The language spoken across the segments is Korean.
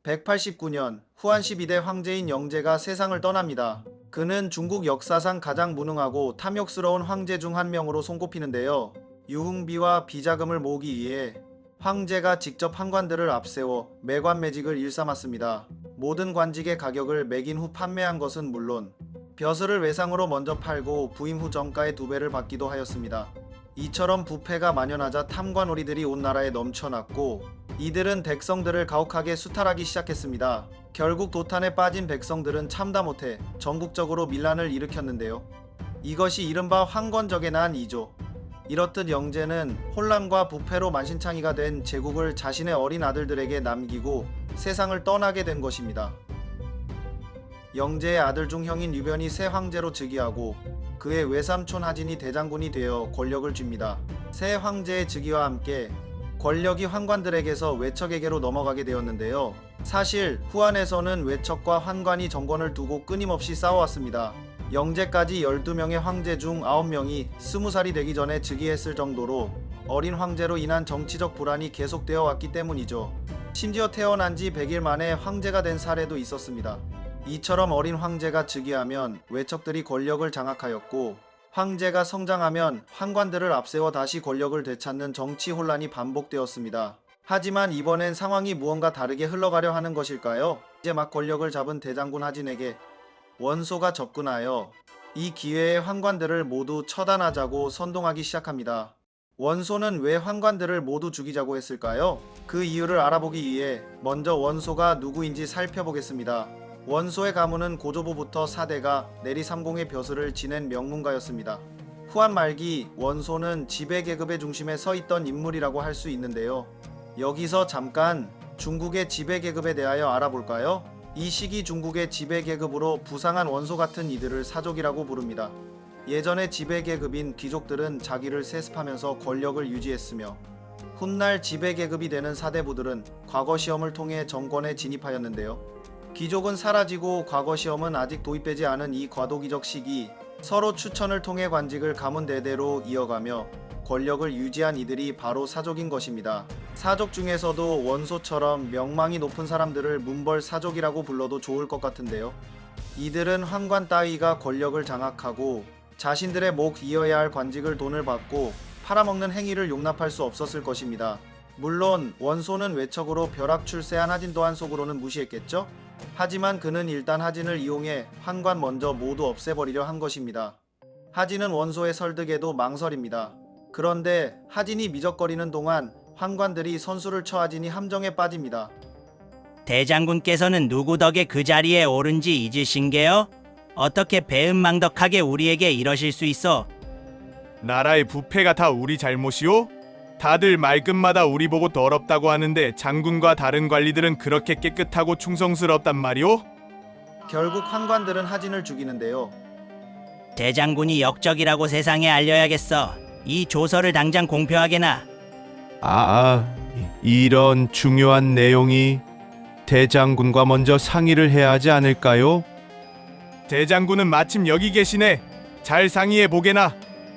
189년 후한 12대 황제인 영제가 세상을 떠납니다. 그는 중국 역사상 가장 무능하고 탐욕스러운 황제 중 한 명으로 손꼽히는데요. 유흥비와 비자금을 모으기 위해 황제가 직접 환관들을 앞세워 매관매직을 일삼았습니다. 모든 관직의 가격을 매긴 후 판매한 것은 물론 벼슬을 외상으로 먼저 팔고 부임 후 정가의 2배를 받기도 하였습니다. 이처럼 부패가 만연하자 탐관오리들이 온 나라에 넘쳐났고 이들은 백성들을 가혹하게 수탈하기 시작했습니다. 결국 도탄에 빠진 백성들은 참다 못해 전국적으로 밀란을 일으켰는데요. 이것이 이른바 황건적의 난 이죠. 이렇듯 영제는 혼란과 부패로 만신창이가 된 제국을 자신의 어린 아들들에게 남기고 세상을 떠나게 된 것입니다. 영제의 아들 중 형인 유변이 새 황제로 즉위하고 그의 외삼촌 하진이 대장군이 되어 권력을 쥡니다. 새 황제의 즉위와 함께 권력이 환관들에게서 외척에게로 넘어가게 되었는데요. 사실 후한에서는 외척과 환관이 정권을 두고 끊임없이 싸워왔습니다. 영제까지 12명의 황제 중 9명이 20살이 되기 전에 즉위했을 정도로 어린 황제로 인한 정치적 불안이 계속되어 왔기 때문이죠. 심지어 태어난 지 100일 만에 황제가 된 사례도 있었습니다. 이처럼 어린 황제가 즉위하면 외척들이 권력을 장악하였고 황제가 성장하면 환관들을 앞세워 다시 권력을 되찾는 정치 혼란이 반복되었습니다. 하지만 이번엔 상황이 무언가 다르게 흘러가려 하는 것일까요? 이제 막 권력을 잡은 대장군 하진에게 원소가 접근하여 이 기회에 환관들을 모두 처단하자고 선동하기 시작합니다. 원소는 왜 환관들을 모두 죽이자고 했을까요? 그 이유를 알아보기 위해 먼저 원소가 누구인지 살펴보겠습니다. 원소의 가문은 고조부부터 사대가 내리삼공의 벼슬을 지낸 명문가였습니다. 후한 말기 원소는 지배계급의 중심에 서 있던 인물이라고 할 수 있는데요. 여기서 잠깐 중국의 지배계급에 대하여 알아볼까요? 이 시기 중국의 지배계급으로 부상한 원소 같은 이들을 사족이라고 부릅니다. 예전의 지배계급인 귀족들은 자기를 세습하면서 권력을 유지했으며 훗날 지배계급이 되는 사대부들은 과거시험을 통해 정권에 진입하였는데요. 귀족은 사라지고 과거시험은 아직 도입되지 않은 이 과도기적 시기 서로 추천을 통해 관직을 가문 대대로 이어가며 권력을 유지한 이들이 바로 사족인 것입니다. 사족 중에서도 원소처럼 명망이 높은 사람들을 문벌 사족이라고 불러도 좋을 것 같은데요. 이들은 환관 따위가 권력을 장악하고 자신들의 목 이어야 할 관직을 돈을 받고 팔아먹는 행위를 용납할 수 없었을 것입니다. 물론 원소는 외척으로 벼락 출세한 하진 또한 속으로는 무시했겠죠? 하지만 그는 일단 하진을 이용해 환관 먼저 모두 없애버리려 한 것입니다. 하진은 원소의 설득에도 망설입니다. 그런데 하진이 미적거리는 동안 환관들이 선수를 쳐 하진이 함정에 빠집니다. 대장군께서는 누구 덕에 그 자리에 오른지 잊으신게요? 어떻게 배은망덕하게 우리에게 이러실 수 있어? 나라의 부패가 다 우리 잘못이오? 다들 말끝마다 우리 보고 더럽다고 하는데 장군과 다른 관리들은 그렇게 깨끗하고 충성스럽단 말이오? 결국 환관들은 하진을 죽이는데요. 대장군이 역적이라고 세상에 알려야겠어. 이 조서를 당장 공표하게나. 이런 중요한 내용이 대장군과 먼저 상의를 해야 하지 않을까요? 대장군은 마침 여기 계시네. 잘 상의해 보게나.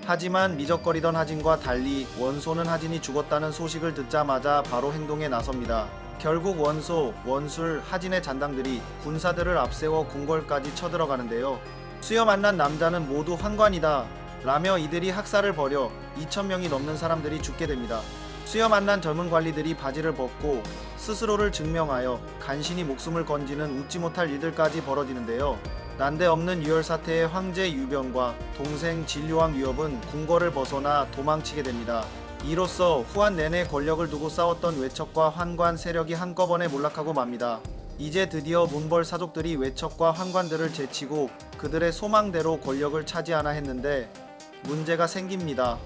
하지만 미적거리던 하진과 달리 원소는 하진이 죽었다는 소식을 듣자마자 바로 행동에 나섭니다. 결국 원소, 원술, 하진의 잔당들이 군사들을 앞세워 궁궐까지 쳐들어가는데요. 수여 만난 남자는 모두 환관이다 라며 이들이 학살을 벌여 2,000명이 넘는 사람들이 죽게 됩니다. 수여 만난 젊은 관리들이 바지를 벗고 스스로를 증명하여 간신히 목숨을 건지는 웃지 못할 일들까지 벌어지는데요. 난데없는 유혈사태의 황제 유변과 동생 진류왕 유엽은 궁궐을 벗어나 도망치게 됩니다. 이로써 후한 내내 권력을 두고 싸웠던 외척과 환관 세력이 한꺼번에 몰락하고 맙니다. 이제 드디어 문벌 사족들이 외척과 환관들을 제치고 그들의 소망대로 권력을 차지하나 했는데 문제가 생깁니다.